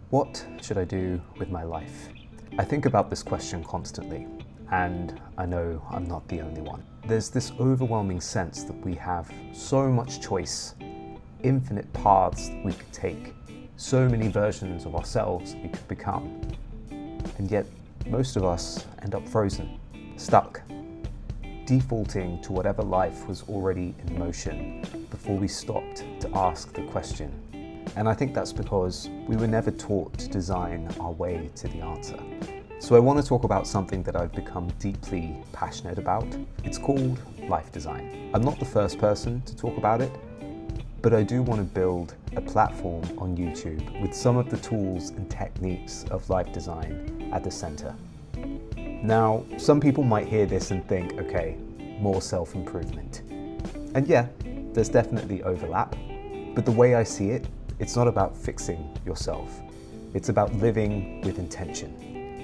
What should I do with my life? I think about this question constantly, and I know I'm not the only one. There's this overwhelming sense that we have so much choice, infinite paths that we could take, so many versions of ourselves we could become. And yet, most of us end up frozen, stuck, defaulting to whatever life was already in motion before we stopped to ask the question. And I think that's because we were never taught to design our way to the answer. So I want to talk about something that I've become deeply passionate about. It's called life design. I'm not the first person to talk about it, but I do want to build a platform on YouTube with some of the tools and techniques of life design at the center. Now, some people might hear this and think, okay, more self-improvement. And yeah, there's definitely overlap, but the way I see it, it's not about fixing yourself. It's about living with intention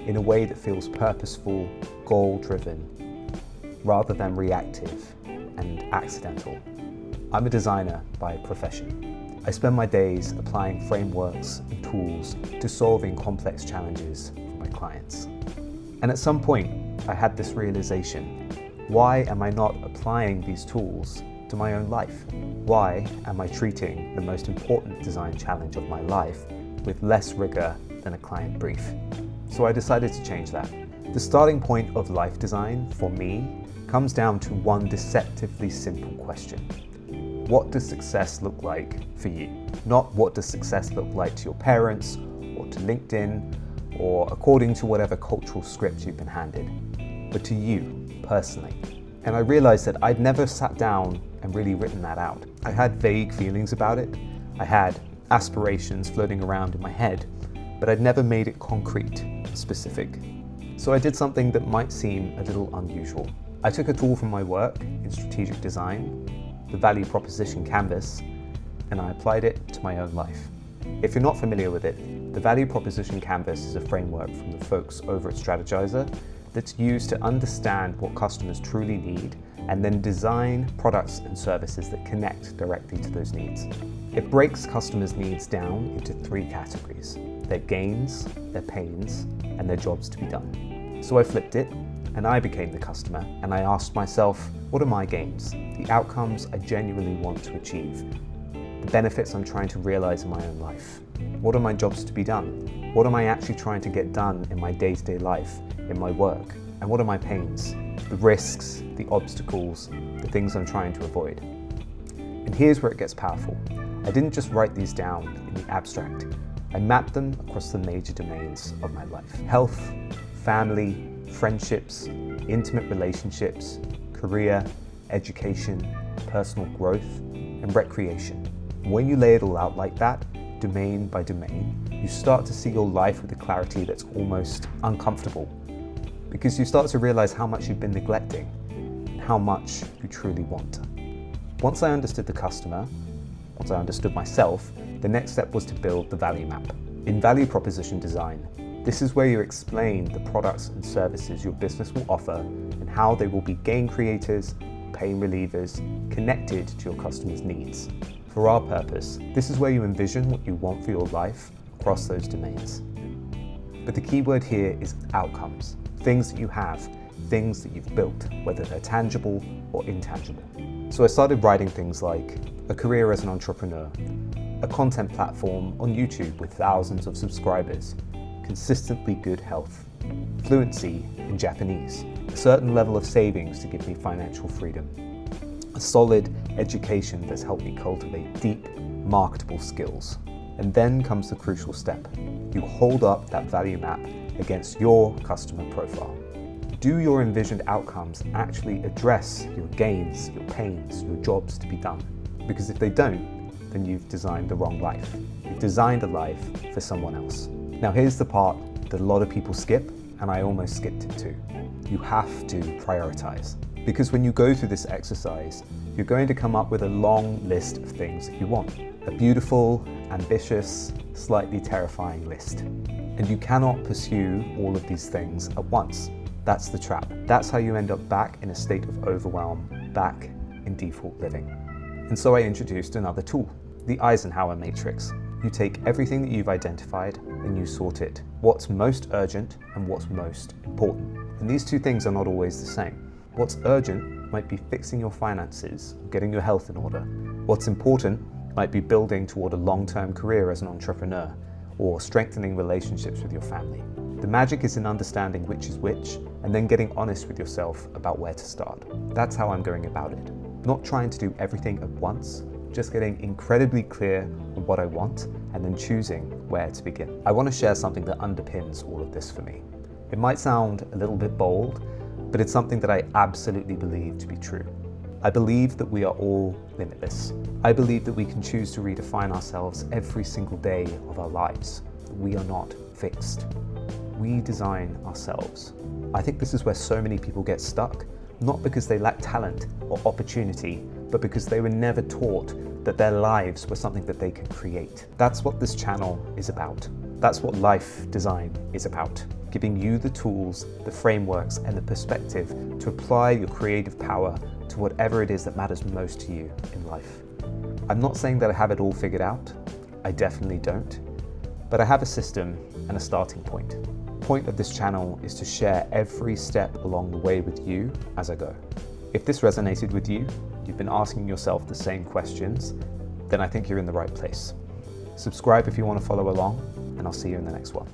in a way that feels purposeful, goal-driven, rather than reactive and accidental. I'm a designer by profession. I spend my days applying frameworks and tools to solving complex challenges for my clients. And at some point, I had this realization: why am I not applying these tools to my own life? Why am I treating the most important design challenge of my life with less rigor than a client brief? So I decided to change that. The starting point of life design for me comes down to one deceptively simple question. What does success look like for you? Not what does success look like to your parents or to LinkedIn or according to whatever cultural script you've been handed, but to you personally. And I realized that I'd never sat down and really written that out. I had vague feelings about it. I had aspirations floating around in my head, but I'd never made it concrete, specific. So I did something that might seem a little unusual. I took a tool from my work in strategic design, the value proposition canvas, and I applied it to my own life. If you're not familiar with it, the value proposition canvas is a framework from the folks over at Strategyzer that's used to understand what customers truly need and then design products and services that connect directly to those needs. It breaks customers' needs down into 3 categories: their gains, their pains, and their jobs to be done. So I flipped it, and I became the customer, and I asked myself, what are my gains? The outcomes I genuinely want to achieve, the benefits I'm trying to realize in my own life. What are my jobs to be done? What am I actually trying to get done in my day-to-day life, in my work? And what are my pains? The risks, the obstacles, the things I'm trying to avoid. And here's where it gets powerful. I didn't just write these down in the abstract. I mapped them across the major domains of my life: health, family, friendships, intimate relationships, career, education, personal growth, and recreation. When you lay it all out like that, domain by domain, you start to see your life with a clarity that's almost uncomfortable, because you start to realize how much you've been neglecting and how much you truly want. Once I understood the customer, once I understood myself, the next step was to build the value map. In value proposition design, this is where you explain the products and services your business will offer and how they will be gain creators, pain relievers, connected to your customers' needs. For our purpose, this is where you envision what you want for your life across those domains. But the key word here is outcomes, things that you have, things that you've built, whether they're tangible or intangible. So I started writing things like a career as an entrepreneur, a content platform on YouTube with thousands of subscribers, consistently good health, fluency in Japanese, a certain level of savings to give me financial freedom, a solid education that's helped me cultivate deep, marketable skills. And then comes the crucial step. You hold up that value map against your customer profile. Do your envisioned outcomes actually address your gains, your pains, your jobs to be done? Because if they don't, then you've designed the wrong life. You've designed a life for someone else. Now here's the part that a lot of people skip, and I almost skipped it too. You have to prioritize. Because when you go through this exercise, you're going to come up with a long list of things that you want. A beautiful, ambitious, slightly terrifying list. And you cannot pursue all of these things at once. That's the trap. That's how you end up back in a state of overwhelm, back in default living. And so I introduced another tool, the Eisenhower matrix. You take everything that you've identified and you sort it. What's most urgent and what's most important. And these two things are not always the same. What's urgent might be fixing your finances, getting your health in order. What's important might be building toward a long-term career as an entrepreneur or strengthening relationships with your family. The magic is in understanding which is which and then getting honest with yourself about where to start. That's how I'm going about it. Not trying to do everything at once, just getting incredibly clear on what I want and then choosing where to begin. I want to share something that underpins all of this for me. It might sound a little bit bold, but it's something that I absolutely believe to be true. I believe that we are all limitless. I believe that we can choose to redefine ourselves every single day of our lives. We are not fixed. We design ourselves. I think this is where so many people get stuck, not because they lack talent or opportunity, but because they were never taught that their lives were something that they could create. That's what this channel is about. That's what life design is about. Giving you the tools, the frameworks, and the perspective to apply your creative power to whatever it is that matters most to you in life. I'm not saying that I have it all figured out. I definitely don't. But I have a system and a starting point. The point of this channel is to share every step along the way with you as I go. If this resonated with you, you've been asking yourself the same questions, then I think you're in the right place. Subscribe if you want to follow along, and I'll see you in the next one.